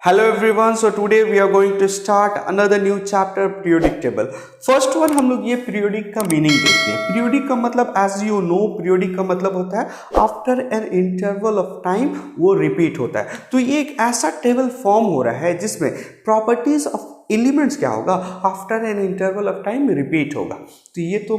Hello everyone, so today we are going to start another new chapter periodic table. First one हम लोग ये periodic का meaning देखते हैं. Periodic का मतलब as you know periodic का मतलब होता है after an interval of time वो repeat होता है. तो ये एक ऐसा टेबल फॉर्म हो रहा है जिसमें properties of एलिमेंट्स क्या होगा after an interval of time repeat होगा. तो ये तो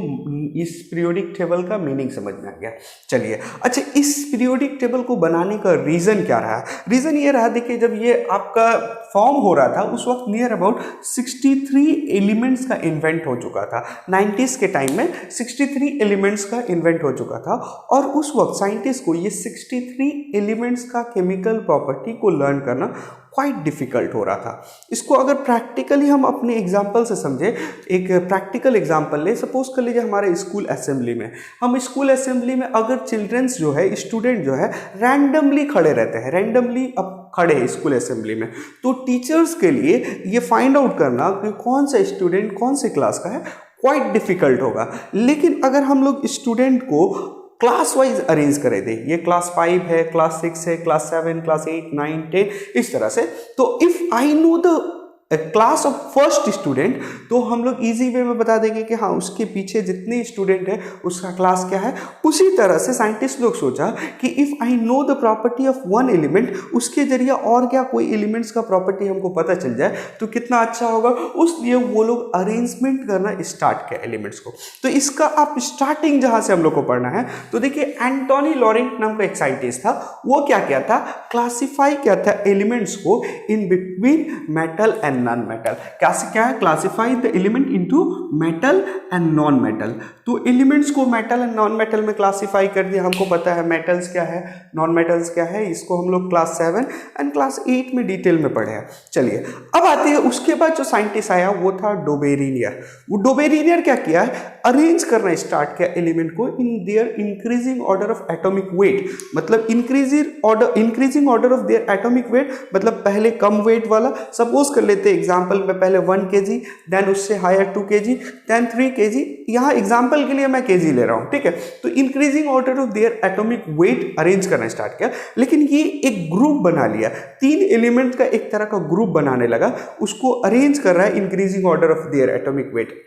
इस पीरियोडिक टेबल का मीनिंग समझ में आ गया. चलिए अच्छा, इस पीरियोडिक टेबल को बनाने का रीज़न क्या रहा? रीज़न ये रहा, देखिए जब ये आपका फॉर्म हो रहा था उस वक्त नियर अबाउट 63 एलिमेंट्स का इन्वेंट हो चुका था. 90s के टाइम में 63 एलिमेंट्स का इन्वेंट हो चुका था और उस वक्त साइंटिस्ट को ये 63 एलिमेंट्स का केमिकल प्रॉपर्टी को लर्न करना क्वाइट डिफिकल्ट हो रहा था. इसको अगर प्रैक्टिकली हम अपने एग्जाम्पल से समझे, एक प्रैक्टिकल एग्जाम्पल ले, सपोज कर लीजिए हमारे स्कूल असेंबली में, हम स्कूल असेंबली में अगर चिल्ड्रंस जो है, स्टूडेंट जो है रैंडमली खड़े रहते हैं, रैंडमली अब खड़े हैं स्कूल असेंबली में, तो टीचर्स के लिए ये फाइंड आउट करना कि कौन सा स्टूडेंट कौन से क्लास का है क्वाइट डिफिकल्ट होगा. लेकिन अगर हम लोग स्टूडेंट को क्लास वाइज अरेंज करे दे, ये क्लास 5 है, क्लास 6 है, क्लास 7, क्लास 8, 9, 10 इस तरह से, तो if I know the class of first student, तो हम लोग इजी वे में बता देंगे कि हाँ उसके पीछे जितने स्टूडेंट है उसका क्लास क्या है. उसी तरह से साइंटिस्ट लोग सोचा कि if I know the property of one element, उसके जरिए और क्या कोई एलिमेंट्स का प्रॉपर्टी हमको पता चल जाए तो कितना अच्छा होगा. उसलिए वो लोग अरेंजमेंट करना स्टार्ट किया एलिमेंट्स को. तो इसका आप स्टार्टिंग जहां से हम लोग को पढ़ना है, तो देखिए एंटोनी लॉरेंट नाम का एक साइंटिस्ट था, वो क्या किया था, क्लासिफाई किया था एलिमेंट्स को in between metal and non metal. क्या है, classify the element into metal and non metal. तो एलिमेंट्स को मेटल एंड नॉन मेटल में क्लासिफाई कर दिया. हमको पता है मेटल्स क्या है, नॉन मेटल्स क्या है, इसको हम लोग क्लास 7 एंड क्लास 8 में डिटेल में पढ़े हैं. चलिए अब आते हैं, उसके बाद जो साइंटिस्ट आया वो था डोबेरिनियर. वो डोबेरिनियर क्या किया है, अरेंज करना स्टार्ट किया एलिमेंट को in their increasing order of atomic weight. मतलब increasing order of their atomic weight, मतलब पहले कम वेट वाला, सपोज कर लेते एग्जाम्पल में पहले 1 kg, देन उससे हायर 2 kg, देन 3 kg. यहाँ एग्जाम्पल के लिए मैं kg ले रहा हूँ, ठीक है. तो increasing order of their atomic wait arrange करना स्टार्ट किया. लेकिन ये एक ग्रुप बना लिया, 3 एलिमेंट का एक तरह का ग्रुप बनाने लगा, उसको अरेंज कर रहा है increasing order of their atomic wait.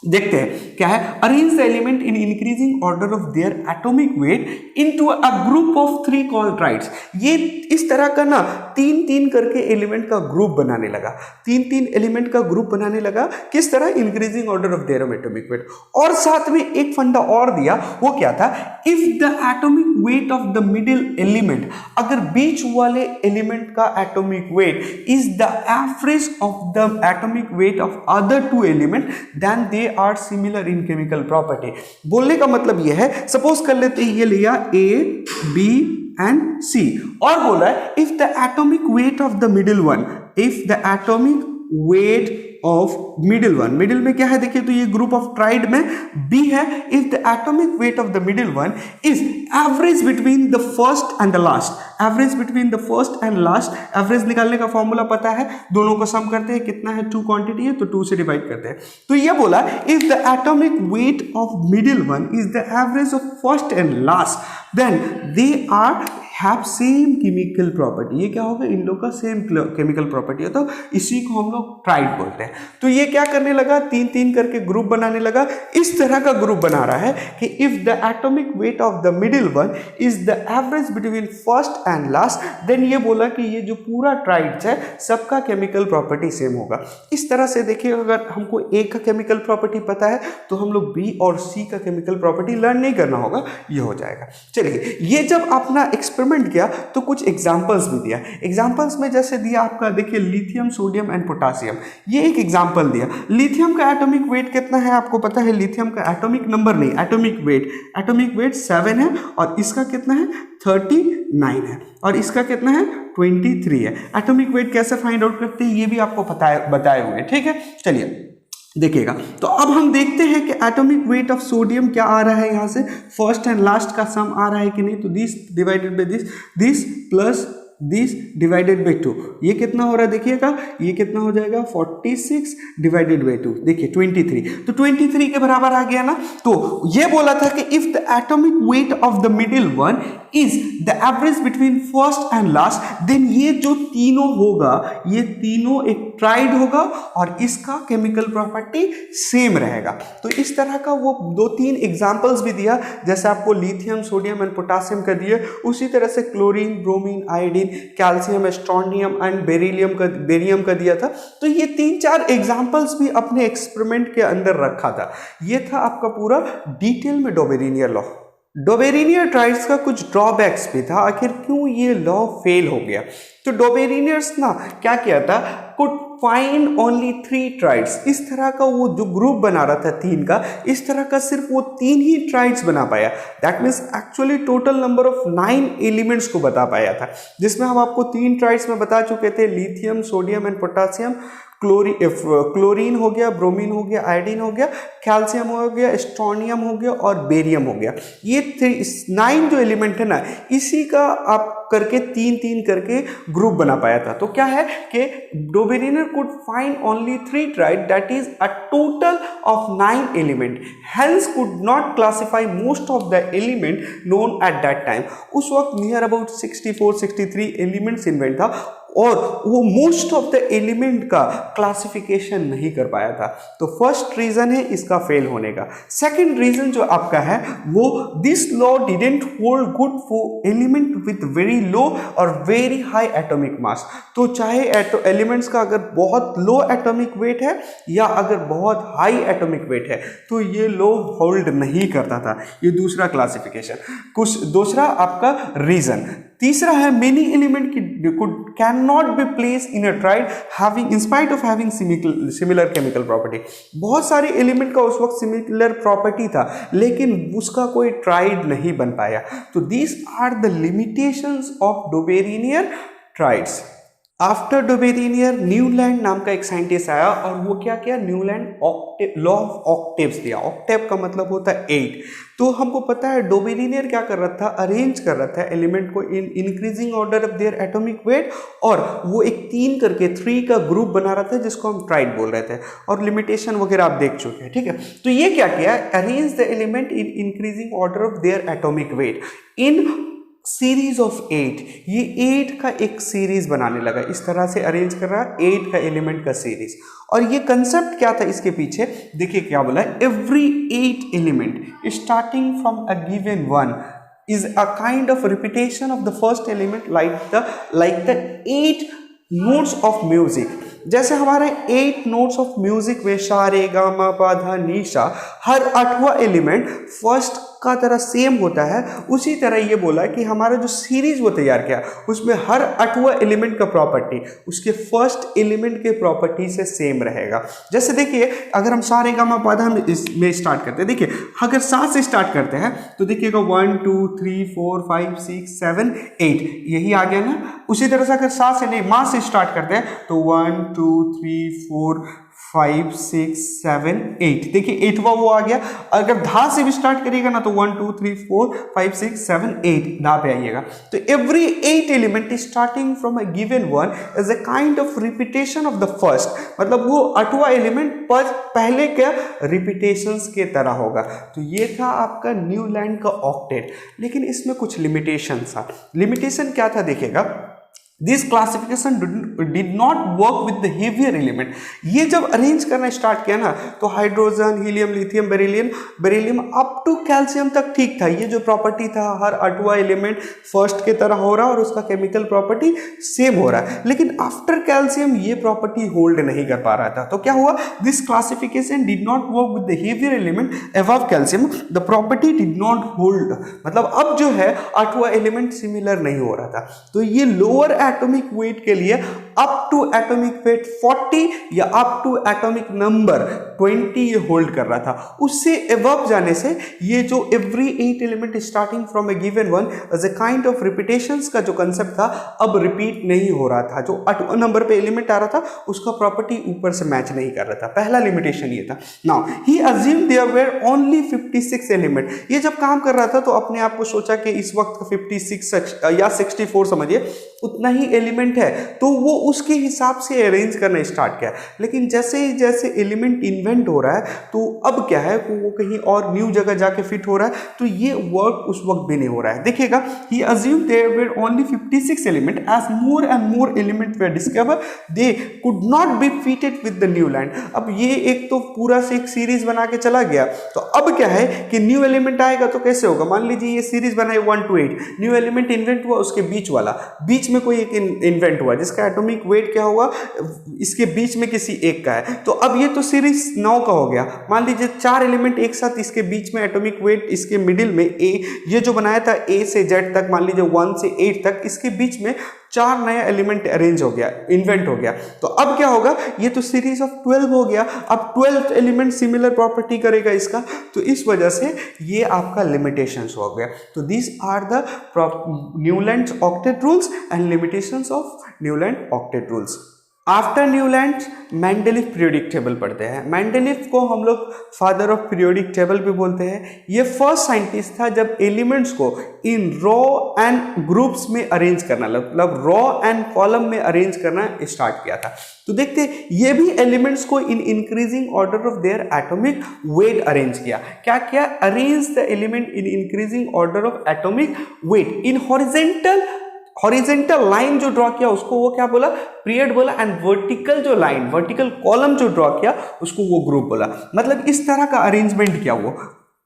देखते हैं क्या है, arrange the element in increasing order of their atomic weight into a group of 3 कॉल्ड्राइड्स. ये इस तरह का ना 3-3 करके एलिमेंट का ग्रुप बनाने लगा, 3-3 एलिमेंट का ग्रुप बनाने लगा. किस तरह, increasing order of their atomic wait. और साथ में एक फंडा और दिया, वो क्या था, if the atomic weight of the middle element, अगर बीच वाले एलिमेंट का atomic weight is the average of the atomic weight of other 2 element, then they are similar in chemical property. बोलने का मतलब यह है, सपोज कर लेते हैं ये लिया A, B एंड C और बोला है if the atomic weight of the middle one, if the atomic weight of middle one, middle में क्या है देखिए, तो ये ग्रुप ऑफ ट्राइड में B है. If the atomic weight of the middle one is average between the first and the last, average between the first and last. Average निकालने का फॉर्मूला पता है, दोनों को सम करते हैं, कितना है, 2 क्वांटिटी है तो 2 से डिवाइड करते हैं. तो ये बोला if the atomic weight of middle one is the average of first and last, then they are have same chemical property. ये क्या होगा, इन लोग का सेम केमिकल प्रॉपर्टी है, तो इसी को हम लोग ट्राइड बोलते हैं. तो ये क्या करने लगा, 3-3 करके ग्रुप बनाने लगा. इस तरह का ग्रुप बना रहा है कि if the atomic weight of the middle one is the average between first and last, then ये बोला कि ये जो पूरा ट्राइड्स है सबका केमिकल प्रॉपर्टी सेम होगा. इस तरह से देखिए, अगर हमको A का केमिकल प्रॉपर्टी पता है तो हम लोग B और C का केमिकल प्रॉपर्टी लर्न नहीं करना होगा, ये हो जाएगा. चलिए, ये जब अपना एक्सपेरिमेंट किया तो कुछ एग्जांपल्स भी दिया. एग्जांपल्स में जैसे दिया आपका, देखिए लिथियम, सोडियम एंड पोटासियम. ये एक एग्जांपल दिया. लिथियम का एटॉमिक वेट कितना है आपको पता है, लिथियम का एटॉमिक नंबर नहीं, एटॉमिक वेट 7 है और इसका कितना है, 39 है और इसका कितना है, 23 है. एटॉमिक वेट कैसे फाइंड आउट करते हैं ये भी आपको बताए हुए हैं, ठीक है. चलिए देखिएगा, तो अब हम देखते हैं कि एटॉमिक वेट ऑफ सोडियम क्या आ रहा है, यहाँ से फर्स्ट एंड लास्ट का सम आ रहा है कि नहीं. तो this divided by this plus this divided by 2, ये कितना हो रहा है देखिएगा, ये कितना हो जाएगा 46 डिवाइडेड बाई 2, देखिए 23, तो 23 के बराबर आ गया ना। तो ये बोला था कि if the atomic weight of the middle one is the average between first and last, then ये जो तीनों होगा, ये तीनों एक ट्राइड होगा और इसका केमिकल प्रॉपर्टी सेम रहेगा। तो इस तरह का वो 2-3 एग्जांपल्स भी दिया, जैसे आपको लिथियम, सोडियम एंड पोटासियम का दिए, उसी तरह से chlorine, bromine, iodine, calcium, strontium and barium का दिया था। तो ये 3-4 एग्जांपल्स भी अपने एक्सपेरिमेंट के अंदर रखा था। ये था आपका पूरा डिटेल में डोबेरिनियर लॉ। डोबेरिनियर ट्राइड्स का कुछ ड्रॉबैक्स भी था, आखिर क्यों ये लॉ फेल हो गया। तो डोबेरिनियर्स ना क्या किया था, कुड फाइंड ओनली 3 ट्राइड्स, इस तरह का वो जो ग्रुप बना रहा था 3 का, इस तरह का सिर्फ वो 3 ही ट्राइड्स बना पाया। That means actually total number of 9 elements को बता पाया था, जिसमें हम आपको 3 ट्राइड्स में बता चुके थे, lithium, sodium and potassium, chlorine हो गया, ब्रोमीन हो गया, आयोडीन हो गया, कैल्शियम हो गया, स्ट्रोनियम हो गया और बेरियम हो गया। ये 9 जो एलिमेंट है ना, इसी का आप करके 3-3 करके ग्रुप बना पाया था। तो क्या है कि Dobereiner could find only 3 triad, that is a total of 9 element, hence could not classify most of the element known at that time. उस वक्त नियर अबाउट 64-63 एलिमेंट्स इन्वेंट था और वो मोस्ट ऑफ द एलिमेंट का classification नहीं कर पाया था। तो फर्स्ट रीजन है इसका फेल होने का। सेकंड रीजन जो आपका है वो, this law didn't hold good for element with very low और वेरी हाई एटॉमिक मास। तो चाहे एलिमेंट्स का अगर बहुत लो एटॉमिक वेट है या अगर बहुत हाई एटॉमिक वेट है, तो ये लॉ होल्ड नहीं करता था। ये दूसरा क्लासिफिकेशन, कुछ दूसरा आपका रीजन। तीसरा है, many element can not be place in a tried having in spite of having similar chemical property. बहुत सारे एलिमेंट का उस वक्त सिमिलर प्रॉपर्टी था, लेकिन उसका कोई ट्राइड नहीं बन पाया। तो these are the limitations of Dobereiner triads. After Dobereiner Newland नाम का एक साइंटिस्ट आया और वो क्या किया, Newland law of octaves octave. ऑक्टेव का मतलब होता है 8। तो हमको पता है डोबेरिनियर क्या कर रहा था, अरेंज कर रहा था एलिमेंट को in increasing order of their atomic wait, और वो एक 3 करके 3 का ग्रुप बना रहा था जिसको हम ट्राइड बोल रहे थे, और लिमिटेशन वगैरह आप देख चुके हैं, ठीक है। तो ये क्या किया, arrange the element in increasing order of their atomic wait in series of 8। ये 8 का एक सीरीज बनाने लगा, इस तरह से अरेंज कर रहा है 8 का एलिमेंट का सीरीज। और ये कंसेप्ट क्या था इसके पीछे, देखिए क्या बोला, every 8 element starting from a given one is a kind of repetition of the first element, like the 8 notes of music। जैसे हमारे 8 नोट्स ऑफ म्यूजिक में सा रे गा मा पा धा नी सा, हर 8वां एलिमेंट फर्स्ट का तरह सेम होता है, उसी तरह ये बोला कि हमारा जो सीरीज वो तैयार किया उसमें हर 8वां एलिमेंट का प्रॉपर्टी उसके फर्स्ट एलिमेंट के प्रॉपर्टी से सेम रहेगा। जैसे देखिए अगर हम सा रे गा मा पा धा में स्टार्ट करते हैं, देखिए अगर सा से स्टार्ट करते हैं तो देखिएगा 1 2 3 4 5 6 7 8, यही आ गया ना। उसी तरह से अगर सा से नहीं मा से स्टार्ट करते हैं तो 1 2 3 4 5 6 7 8, देखिए 8वां वो आ गया। अगर धा से भी स्टार्ट करिएगा ना तो 1 2 3 4 5 6 7 8 धा पे आइएगा। तो every 8 element starting from a given one is a kind of repetition of the first, मतलब वो 8वां एलिमेंट पर पहले के रिपीटेशंस के तरह होगा। तो ये था आपका न्यूलैंड का ऑक्टेट, लेकिन इसमें कुछ लिमिटेशन था। लिमिटेशन क्या था देखिएगा, this classification did not work with the heavier element. ये जब अरेंज करना स्टार्ट किया ना तो hydrogen, helium, lithium, beryllium up to calcium तक ठीक था। ये जो प्रॉपर्टी था हर 8वां एलिमेंट फर्स्ट के तरह हो रहा है और उसका केमिकल प्रॉपर्टी सेम हो रहा है, लेकिन आफ्टर कैल्शियम ये प्रॉपर्टी होल्ड नहीं कर पा रहा था। तो क्या हुआ, this classification did not work with the heavier element above calcium, the property did not hold, मतलब अब जो है 8वां एलिमेंट सिमिलर नहीं हो रहा था। तो ये लोअर एटॉमिक वेट के लिए अप टू एटॉमिक वेट 40 या अप टू एटॉमिक नंबर 20 ये होल्ड कर रहा था। उससे एबव जाने से ये जो every 8 element starting from a given one as a kind of repetitions का जो कंसेप्ट था अब रिपीट नहीं हो रहा था। जो 8 नंबर पे एलिमेंट आ रहा था उसका प्रॉपर्टी ऊपर से मैच नहीं कर रहा था। पहला लिमिटेशन ये था। Now he assumed there were only 56 element. ये जब काम कर रहा था तो अपने आप को सोचा कि इस वक्त 56 या 64 समझिए उतना ही एलिमेंट है, तो वो उसके हिसाब से अरेंज करना स्टार्ट किया। लेकिन जैसे ही जैसे एलिमेंट इन्वेंट हो रहा है तो अब क्या है वो कहीं और न्यू जगह जाके फिट हो रहा है, तो ये वर्क उस वक्त भी नहीं हो रहा है। देखिएगा, he assumed there were only 56 element as more and more element were discover they could not be fitted with the Newland. अब ये एक तो पूरा से एक सीरीज बना के चला गया, तो अब क्या है कि न्यू एलिमेंट आएगा तो कैसे होगा। मान लीजिए ये सीरीज बनाए 1 to 8, न्यू एलिमेंट इन्वेंट हुआ, उसके बीच में कोई एक इन्वेंट हुआ जिसका एटॉमिक वेट क्या होगा, इसके बीच में किसी एक का है, तो अब ये तो सीरीज 9 का हो गया। मान लीजिए 4 एलिमेंट एक साथ, इसके बीच में एटॉमिक वेट इसके मिडिल में ए, ये जो बनाया था ए से जेड तक, मान लीजिए 1 से 8 तक, इसके बीच में 4 नया एलिमेंट अरेंज हो गया, इन्वेंट हो गया। तो अब क्या होगा, ये तो सीरीज ऑफ 12 हो गया। अब 12th एलिमेंट सिमिलर प्रॉपर्टी करेगा इसका, तो इस वजह से ये आपका लिमिटेशंस हो गया। तो this are the Newland octet rules and limitations of Newland octet rules. After Newland Mendeleev periodic table पढ़ते हैं। मेंडलीफ को हम लोग फादर ऑफ पीरियोडिक टेबल भी बोलते हैं। ये फर्स्ट साइंटिस्ट था जब एलिमेंट्स को इन रॉ एंड ग्रुप्स में अरेंज करना, मतलब रॉ एंड कॉलम में अरेंज करना स्टार्ट किया था। तो देखते हैं, ये भी एलिमेंट्स को in increasing order of their atomic wait arrange किया। क्या किया, arrange the element in increasing order of atomic wait in horizontal line जो ड्रॉ किया उसको वो क्या बोला, पीरियड बोला, एंड वर्टिकल जो लाइन, वर्टिकल कॉलम जो ड्रॉ किया उसको वो ग्रुप बोला। मतलब इस तरह का अरेंजमेंट किया वो,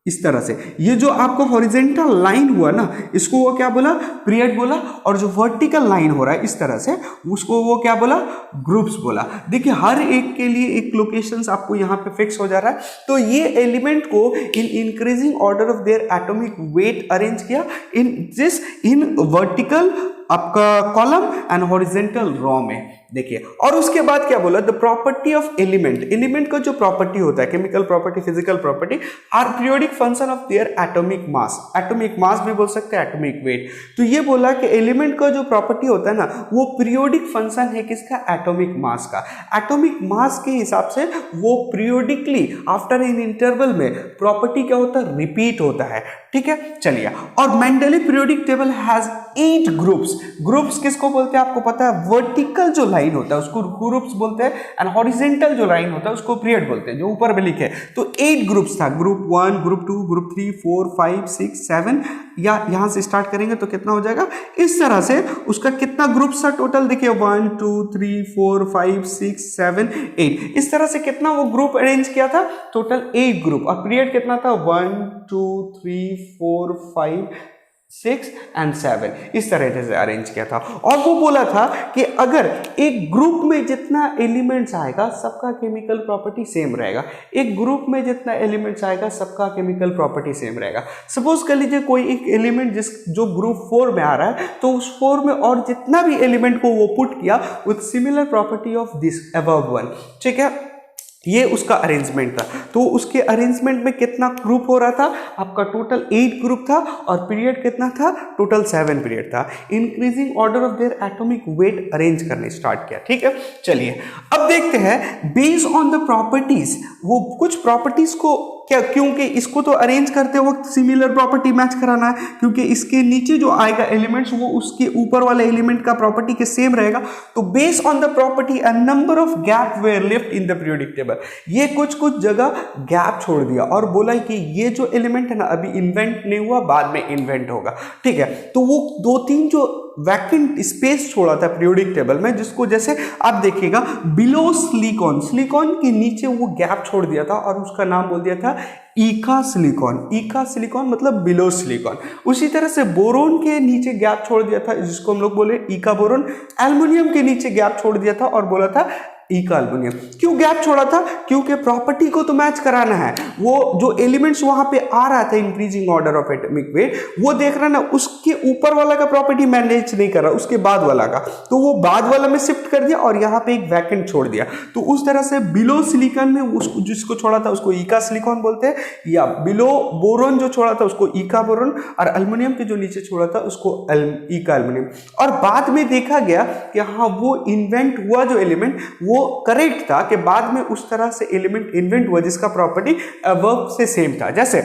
इस तरह से। ये जो आपको हॉरिजेंटल लाइन हुआ ना, इसको वो क्या बोला, पीरियड बोला, और जो वर्टिकल लाइन हो रहा है इस तरह से, उसको वो क्या बोला, ग्रुप्स बोला। देखिए हर एक के लिए एक लोकेशंस आपको यहाँ पे फिक्स हो जा रहा है। तो ये एलिमेंट को in increasing order of their atomic wait arrange किया इन वर्टिकल आपका कॉलम एंड हॉरिजेंटल रॉ में। देखिए, और उसके बाद क्या बोला, द प्रॉपर्टी ऑफ एलिमेंट का जो प्रॉपर्टी होता है, chemical property, physical property, are periodic function of their atomic mass भी बोल सकते हैं, एटॉमिक वेट। तो ये बोला कि एलिमेंट का जो प्रॉपर्टी होता है ना, वो पीरियोडिक फंक्शन है किसका, एटॉमिक मास का। एटॉमिक मास के हिसाब से वो पीरियोडिकली आफ्टर इन इंटरवल में प्रॉपर्टी क्या होता है, रिपीट होता है। ठीक है, चलिए। और Mendeleev periodic table has 8 groups किसको बोलते हैं आपको पता है, वर्टिकल जो लाइन होता है उसको ग्रुप्स बोलते हैं, एंड हॉरिजेंटल जो लाइन होता है उसको पीरियड बोलते हैं, जो ऊपर में लिखे। तो 8 ग्रुप्स था, ग्रुप 1, ग्रुप 2, ग्रुप 3, 4, 5, 6, 7, या यहां से स्टार्ट करेंगे तो कितना हो जाएगा, इस तरह से उसका कितना ग्रुप्स था टोटल, देखिए 1, 2, 3, 4, 5, 6, 7, 8, इस तरह से कितना वो ग्रुप अरेंज किया था, टोटल 8 ग्रुप। और पीरियड कितना था, 1, 2, 3, 4, 5, 6 and 7, इस तरह से अरेंज किया था। और वो बोला था कि अगर एक ग्रुप में जितना एलिमेंट्स आएगा सबका केमिकल प्रॉपर्टी सेम रहेगा, एक ग्रुप में जितना एलिमेंट्स आएगा सबका केमिकल प्रॉपर्टी सेम रहेगा। सपोज कर लीजिए कोई एक एलिमेंट जो ग्रुप 4 में आ रहा है, तो उस 4 में और जितना भी एलिमेंट को वो पुट किया with similar property of this above one, ठीक है, ये उसका अरेंजमेंट था। तो उसके अरेंजमेंट में कितना ग्रुप हो रहा था, आपका टोटल 8 ग्रुप था, और पीरियड कितना था, टोटल 7 पीरियड था। Increasing order of their atomic wait arrange करने स्टार्ट किया। ठीक है, चलिए अब देखते हैं बेस्ड ऑन द प्रॉपर्टीज, वो कुछ प्रॉपर्टीज को क्या, क्योंकि इसको तो अरेंज करते वक्त सिमिलर प्रॉपर्टी मैच कराना है, क्योंकि इसके नीचे जो आएगा एलिमेंट्स वो उसके ऊपर वाले एलिमेंट का प्रॉपर्टी के सेम रहेगा। तो based on the property a number of gap where left in the periodic table, ये कुछ जगह गैप छोड़ दिया और बोला कि ये जो एलिमेंट है ना अभी इन्वेंट नहीं हुआ, बाद में इन्वेंट होगा। ठीक है, तो वो 2-3 जो वैकेंट स्पेस छोड़ा था पीरियोडिक टेबल में, जिसको जैसे आप देखिएगा बिलो सिलिकॉन के नीचे वो गैप छोड़ दिया था और उसका नाम बोल दिया था ईका सिलिकॉन मतलब बिलो सिलिकॉन। उसी तरह से बोरोन के नीचे गैप छोड़ दिया था जिसको हम लोग बोले ईका बोरोन। एल्युमिनियम के नीचे गैप छोड़ दिया था और बोला था ई का एल्युमिनियम। क्यों गैप छोड़ा था? क्योंकि प्रॉपर्टी को तो मैच कराना है। वो जो एलिमेंट्स वहां पे आ रहा था increasing order of atomic wait, वो देख रहा ना, उसके ऊपर वाला का प्रॉपर्टी मैनेज नहीं कर रहा, उसके बाद वाला का, तो वो बाद वाला में शिफ्ट कर दिया और यहाँ पे एक वैकेंट छोड़ दिया। तो उस तरह से बिलो सिलिकॉन में उसको जिसको छोड़ा था उसको ईका सिलिकॉन बोलते हैं, या बिलो बोरोन जो छोड़ा था उसको ईका बोरोन, और एल्युमिनियम के जो नीचे छोड़ा था उसको ईका एल्युमिनियम। और बाद में देखा गया कि हाँ वो इन्वेंट हुआ जो एलिमेंट वो करेक्ट था, कि बाद में उस तरह से एलिमेंट इन्वेंट हुआ जिसका प्रॉपर्टी अबव से सेम था। जैसे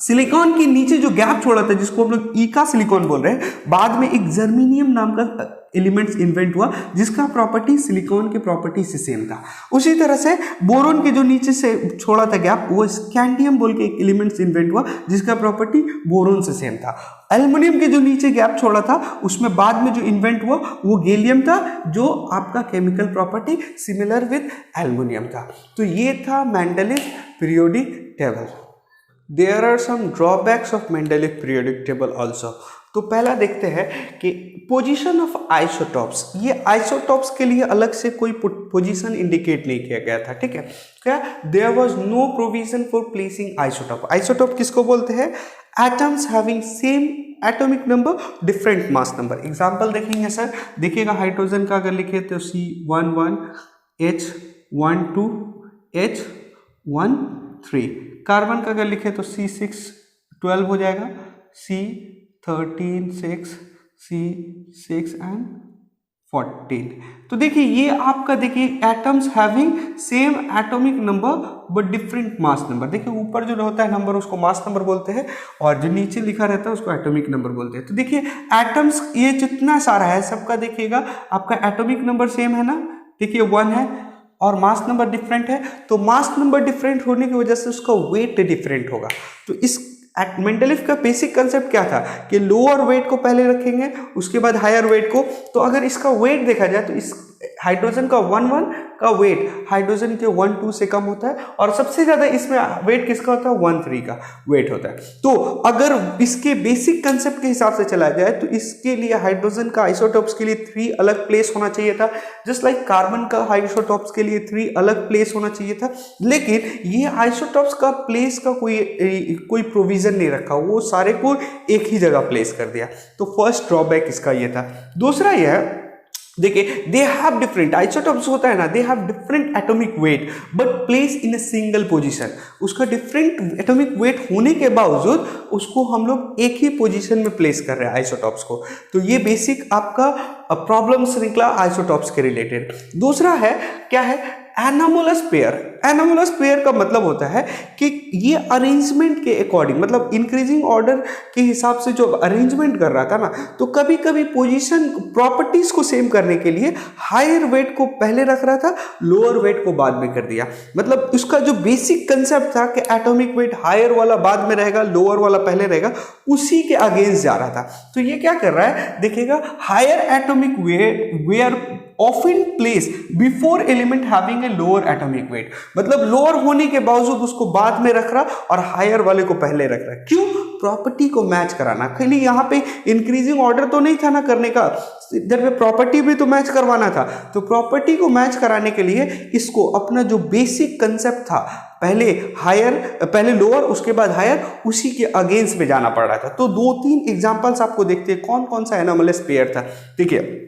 सिलिकॉन के नीचे जो गैप छोड़ा था जिसको हम लोग ईका सिलिकॉन बोल रहे हैं, बाद में एक जर्मेनियम नाम का एलिमेंट्स इन्वेंट हुआ जिसका प्रॉपर्टी सिलिकॉन के प्रॉपर्टी से सेम था। उसी तरह से बोरोन के जो नीचे से छोड़ा था गैप, वो स्कैंडियम बोल के एक एलिमेंट्स इन्वेंट हुआ जिसका प्रॉपर्टी बोरोन से सेम था। एल्युमिनियम के जो नीचे गैप छोड़ा था उसमें बाद में जो इन्वेंट हुआ वो गैलियम था, जो आपका chemical property similar with aluminium था। तो ये था Mendeleev periodic table. There are some drawbacks of Mendeleev periodic table also. तो पहला देखते हैं कि पोजीशन ऑफ आइसोटॉप्स। ये आइसोटॉप्स के लिए अलग से कोई पोजीशन इंडिकेट नहीं किया गया था, ठीक है। क्या? There was no provision for placing isotope. Isotope किसको बोलते हैं? Atoms having same atomic number different mass number. Example देखेंगे सर, देखिएगा हाइड्रोजन का अगर लिखे तो C11 H12 H13। कार्बन का अगर लिखे तो C612 हो जाएगा, C13 6 C6 एंड 14। तो देखिए ये आपका देखिए atoms having same atomic number but different mass number. देखिए ऊपर जो होता है नंबर उसको मास नंबर बोलते हैं और जो नीचे लिखा रहता है उसको एटॉमिक नंबर बोलते हैं। तो देखिए एटम्स ये जितना सारा है सबका देखिएगा आपका एटॉमिक नंबर सेम है ना, देखिए 1 है, और मास नंबर डिफरेंट है। तो मास नंबर डिफरेंट होने की वजह से उसका वेट डिफरेंट होगा। तो इस मेंडलीव का बेसिक कंसेप्ट क्या था कि लोअर वेट को पहले रखेंगे उसके बाद हायर वेट को। तो अगर इसका वेट देखा जाए तो इस हाइड्रोजन का 1 का वेट हाइड्रोजन के 1 2 से कम होता है, और सबसे ज्यादा इसमें वेट किसका होता है? 1 3 का वेट होता है। तो अगर इसके बेसिक कंसेप्ट के हिसाब से चला जाए तो इसके लिए हाइड्रोजन का आइसोटॉप्स के लिए 3 अलग प्लेस होना चाहिए था, जस्ट लाइक कार्बन का आइसोटॉप्स के लिए 3 अलग प्लेस होना चाहिए था। लेकिन ये आइसोटॉप्स का प्लेस का कोई प्रोविजन नहीं रखा, वो सारे को एक ही जगह प्लेस कर दिया। तो फर्स्ट ड्रॉबैक इसका ये था। दूसरा यह है, देखिए दे हैव डिफरेंट आइसोटॉप्स होता है ना, they have different atomic weight but place in a single position. उसका डिफरेंट एटॉमिक वेट होने के बावजूद उसको हम लोग एक ही पोजीशन में प्लेस कर रहे हैं आइसोटॉप्स को। तो ये बेसिक आपका प्रॉब्लम्स निकला आइसोटॉप्स के रिलेटेड। दूसरा है क्या है? Anomalous pair. एनामोलस पेयर का मतलब होता है कि ये अरेंजमेंट के अकॉर्डिंग, मतलब इंक्रीजिंग ऑर्डर के हिसाब से जो अरेंजमेंट कर रहा था ना, तो कभी कभी पोजीशन प्रॉपर्टीज को सेम करने के लिए हायर वेट को पहले रख रहा था, लोअर वेट को बाद में कर दिया। मतलब उसका जो बेसिक कंसेप्ट था कि एटॉमिक वेट हायर वाला बाद में रहेगा, लोअर वाला पहले रहेगा, उसी के अगेंस्ट जा रहा था। तो ये क्या कर रहा है देखिएगा, higher atomic weight were often place before element having a lower atomic weight. मतलब लोअर होने के बावजूद उसको बाद में रख रहा और हायर वाले को पहले रख रहा। क्यों? प्रॉपर्टी को मैच कराना। खाली यहाँ पे इंक्रीजिंग ऑर्डर तो नहीं था ना करने का, इधर पे प्रॉपर्टी भी तो मैच करवाना था। तो प्रॉपर्टी को मैच कराने के लिए इसको अपना जो बेसिक कंसेप्ट था, पहले लोअर उसके बाद हायर, उसी के अगेंस्ट में जाना पड़ रहा था। तो 2-3 एग्जांपल्स आपको देखते हैं कौन कौन सा एनोमलस पेयर था। देखिए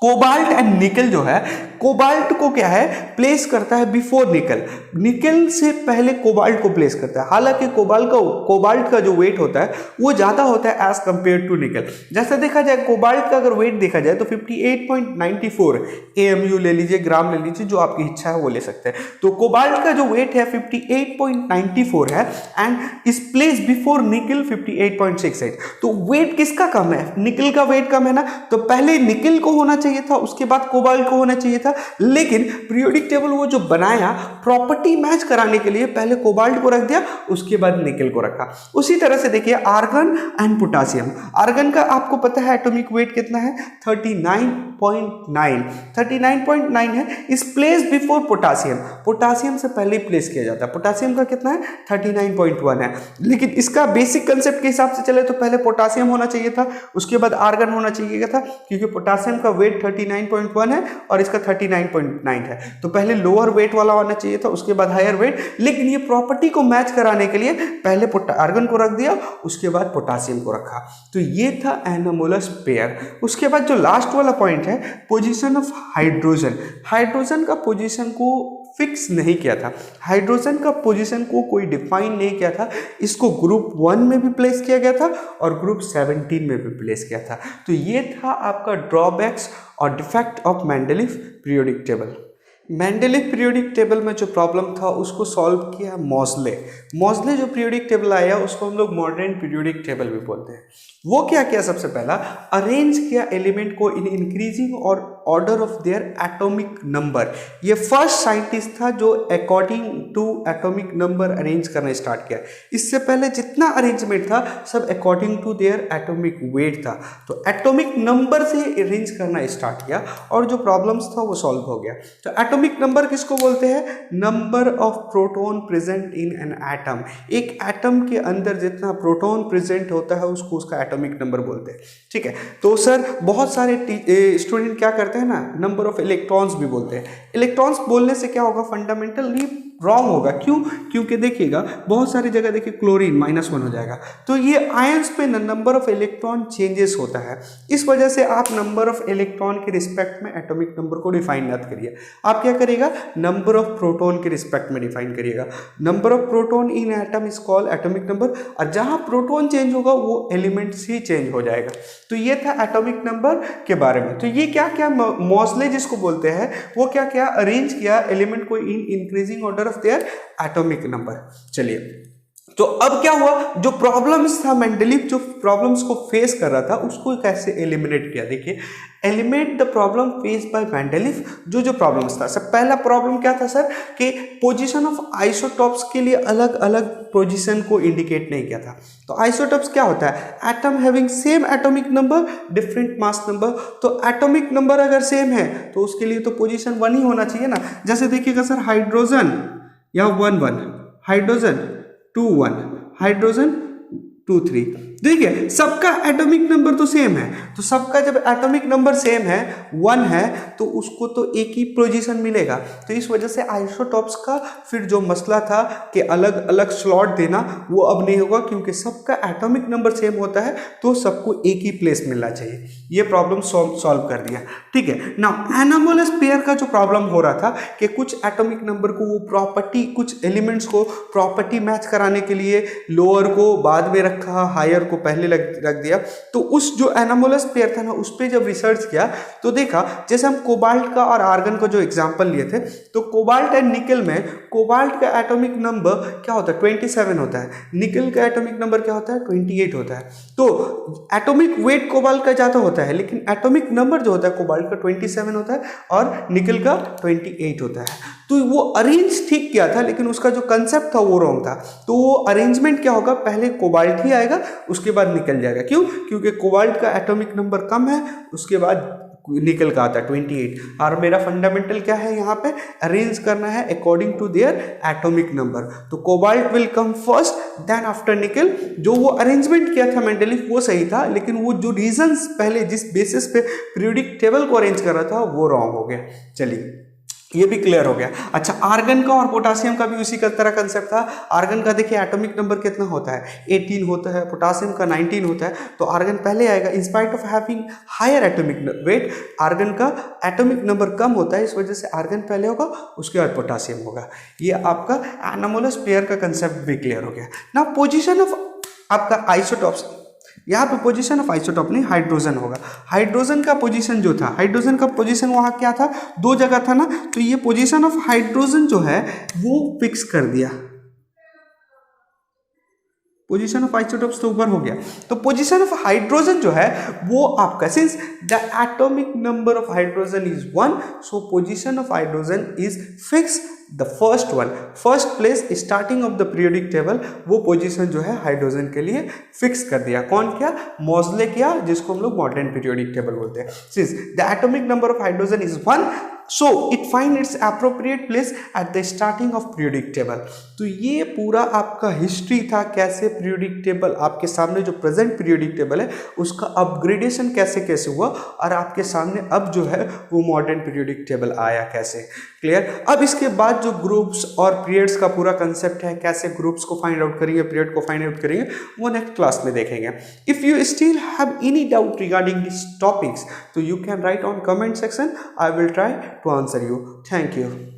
कोबाल्ट एंड निकल जो है, कोबाल्ट को क्या है प्लेस करता है बिफोर निकल, निकल से पहले कोबाल्ट को प्लेस करता है। हालांकि कोबाल्ट का जो वेट होता है वो ज्यादा होता है एज कंपेयर टू निकल। जैसे देखा जाए कोबाल्ट का अगर वेट देखा जाए तो 58.94 AMU ले लीजिए, ग्राम ले लीजिए, जो आपकी इच्छा है वो ले सकते हैं। तो कोबाल्ट का जो वेट है 58.94 है एंड इस प्लेस बिफोर निकल 58.68। तो वेट किसका कम है? निकल का वेट कम है ना, तो पहले निकल को होना चाहिए था, उसके बाद कोबाल्ट को होना चाहिए था। लेकिन पीरियोडिक टेबल वो जो बनाया प्रॉपर्टी मैच कराने के लिए पहले कोबाल्ट को रख दिया, उसके बाद निकल को रखा। उसी तरह से देखिए आर्गन एंड पोटासियम। आर्गन का आपको पता है एटॉमिक वेट कितना है? 39 39.9 है, is place before potassium, potassium से पहले प्लेस किया जाता है। पोटासियम का कितना है 39.1 है, लेकिन इसका बेसिक कंसेप्ट के हिसाब से चले तो पहले पोटासियम होना चाहिए था, उसके बाद आर्गन होना चाहिए था, क्योंकि पोटासियम का वेट 39.1 है और इसका 39.9 है, तो पहले लोअर वेट वाला होना चाहिए था, उसके बाद हायर वेट। लेकिन ये प्रॉपर्टी को मैच कराने के लिए पहले आर्गन को रख दिया, उसके बाद पोटासियम को रखा। तो ये था एनामोलस पेयर। उसके बाद जो लास्ट वाला पॉइंट है, पोजीशन ऑफ हाइड्रोजन। हाइड्रोजन का पोजीशन को फिक्स नहीं किया था, हाइड्रोजन का पोजीशन को कोई डिफाइन नहीं किया था। इसको ग्रुप 1 में भी प्लेस किया गया था और ग्रुप 17 में भी प्लेस किया था। तो ये था आपका ड्रॉबैक्स और defect of Mendeleev periodic table. Mendeleev periodic table में जो प्रॉब्लम था उसको सॉल्व किया मॉसले। मॉसले जो पीरियोडिक टेबल आया उसको हम लोग मॉडर्न पीरियोडिक टेबल भी बोलते हैं। वो क्या किया, सबसे पहला अरेंज किया एलिमेंट को इन इंक्रीजिंग और order of their atomic number. ये फर्स्ट साइंटिस्ट था जो according to atomic number arrange करना स्टार्ट किया। इससे पहले जितना अरेंजमेंट था सब according to their atomic weight था, तो एटॉमिक नंबर से अरेंज करना स्टार्ट किया और जो प्रॉब्लम्स था वो सॉल्व हो गया। तो एटॉमिक नंबर किसको बोलते हैं, number of proton present in an atom. एक एटम के अंदर जितना प्रोटॉन प्रेजेंट होता है उसको उसका एटॉमिक नंबर बोलते हैं। ठीक है, तो सर बहुत सारे स्टूडेंट क्या करते हैं ना, नंबर ऑफ इलेक्ट्रॉन्स भी बोलते हैं। इलेक्ट्रॉन्स बोलने से क्या होगा, फंडामेंटली रॉन्ग होगा। क्यों, क्योंकि देखिएगा बहुत सारी जगह देखिए क्लोरीन -1 हो जाएगा, तो ये आयंस पे नंबर ऑफ इलेक्ट्रॉन चेंजेस होता है। इस वजह से आप नंबर ऑफ इलेक्ट्रॉन के रिस्पेक्ट में एटॉमिक नंबर को डिफाइन मत करिए, आप क्या करिएगा, नंबर ऑफ प्रोटॉन के रिस्पेक्ट में डिफाइन करिएगा। Number of proton in atom is called atomic number, और जहां प्रोटॉन चेंज होगा वो एलिमेंट्स ही चेंज हो जाएगा। तो ये था एटॉमिक नंबर के बारे में। तो ये क्या क्या मॉसले जिसको बोलते हैं वो क्या क्या अरेंज किया एलिमेंट को in increasing order of their atomic number. चलिए, तो अब क्या हुआ, जो प्रॉब्लम्स था मेंडलीफ जो प्रॉब्लम्स को फेस कर रहा था उसको कैसे एलिमिनेट किया। देखिए, eliminate the problem face by Mendeleev. जो प्रॉब्लम्स था, सब पहला प्रॉब्लम क्या था सर, कि पोजीशन ऑफ आइसोटॉप्स के लिए अलग अलग पोजीशन को इंडिकेट नहीं किया था। तो आइसोटॉप्स क्या होता है, atom having same atomic number different mass number. तो एटॉमिक नंबर अगर सेम है तो उसके लिए तो पोजीशन 1 ही होना चाहिए ना। जैसे देखिएगा सर, हाइड्रोजन या 1 हाइड्रोजन 2 1 हाइड्रोजन 2 3, देखिए सबका एटॉमिक नंबर तो सेम है। तो सबका जब एटॉमिक नंबर सेम है 1 है तो उसको तो एक ही पोजीशन मिलेगा। तो इस वजह से आइसोटॉप्स का फिर जो मसला था कि अलग अलग स्लॉट देना वो अब नहीं होगा, क्योंकि सबका एटॉमिक नंबर सेम होता है तो सबको एक ही प्लेस मिलना चाहिए। ये प्रॉब्लम सॉल्व कर दिया। ठीक है, नाउ एनामोलस पेयर का जो प्रॉब्लम हो रहा था कि कुछ एटॉमिक नंबर को वो प्रॉपर्टी, कुछ एलिमेंट्स को प्रॉपर्टी मैच कराने के लिए लोअर को बाद में रखा, हायर को पहले रख दिया। तो उस जो एनामोलस पेयर था ना, उस पर जब रिसर्च किया तो देखा, जैसे हम कोबाल्ट का और आर्गन का जो एग्जांपल लिए थे, तो कोबाल्ट एंड निकल में कोबाल्ट का एटॉमिक नंबर क्या होता है 27 होता है, निकल का एटॉमिक नंबर क्या होता है 28 होता है। तो एटॉमिक वेट कोबाल्ट का ज़्यादा होता है, लेकिन एटॉमिक नंबर जो होता है कोबाल्ट का 27 होता है और निकल का 28 होता है। तो वो अरेंज ठीक किया था, लेकिन उसका जो कंसेप्ट था वो रॉन्ग था। तो वो अरेंजमेंट क्या होगा, पहले कोबाल्ट ही आएगा उसके बाद निकल जाएगा। क्यों, क्योंकि कोबाल्ट का एटॉमिक नंबर कम है, उसके बाद निकल का आता है 28। और मेरा फंडामेंटल क्या है, यहाँ पे अरेंज करना है according to their atomic number. तो cobalt will come first, then after nickel. जो वो अरेंजमेंट किया था मेंडलीफ वो सही था, लेकिन वो जो रीजंस पहले जिस बेसिस पे पीरियोडिक टेबल को अरेंज कर रहा था वो रॉन्ग हो गया। चलिए, ये भी क्लियर हो गया। अच्छा, आर्गन का और पोटासियम का भी उसी का तरह कंसेप्ट था। आर्गन का देखिए एटॉमिक नंबर कितना होता है 18 होता है, पोटासियम का 19 होता है। तो आर्गन पहले आएगा, in spite of having higher atomic weight, argon का एटॉमिक नंबर कम होता है, इस वजह से आर्गन पहले होगा, उसके बाद पोटासियम होगा। ये आपका एनामोलस पेयर का कंसेप्ट भी क्लियर हो गया। ना पोजिशन ऑफ आपका आइसोटॉप्स, यहाँ पे पोजीशन ऑफ आइसोटॉप नहीं, हाइड्रोजन होगा। हाइड्रोजन का पोजीशन जो था, हाइड्रोजन का पोजीशन वहाँ क्या था, 2 जगह था ना, तो ये पोजीशन ऑफ हाइड्रोजन जो है वो फिक्स कर दिया। पोजीशन ऑफ आइसोटॉप्स तो ऊपर हो गया, तो पोजीशन ऑफ हाइड्रोजन जो है वो आपका, since the atomic number of hydrogen is 1, so position of hydrogen is fix the first place starting of the periodic table, वो पोजीशन जो है हाइड्रोजन के लिए फिक्स कर दिया। कौन किया? मोजले किया, जिसको हम लोग मॉडर्न पीरियोडिक टेबल बोलते हैं। Since the atomic number of hydrogen is 1, so it find its appropriate place at the starting of periodic table। तो ये पूरा आपका हिस्ट्री था, कैसे पीरियोडिक टेबल आपके सामने जो प्रेजेंट पीरियोडिक टेबल है उसका अपग्रेडेशन कैसे कैसे हुआ, और आपके सामने अब जो है वो मॉडर्न पीरियोडिक टेबल आया कैसे। क्लियर? अब इसके बाद जो ग्रुप्स और पीरियड्स का पूरा कंसेप्ट है, कैसे ग्रुप्स को फाइंड आउट करेंगे, पीरियड को फाइंड आउट करेंगे, वो नेक्स्ट क्लास में देखेंगे। If you still have any doubt regarding this topics, तो you can write on comment section, I will try to answer you. Thank you.